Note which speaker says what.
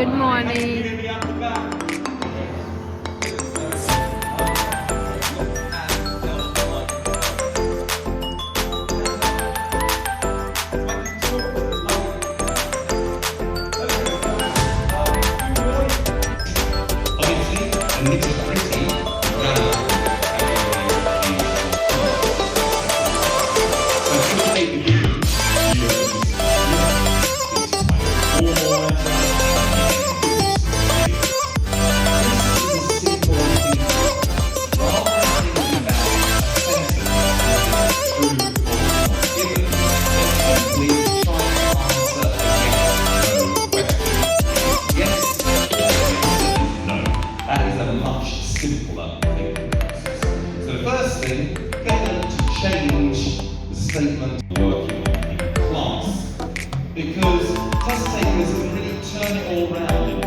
Speaker 1: Good morning.
Speaker 2: Simpler thinking process. So the first thing, get them to change the statement working in class, because test takers can really turn it all around in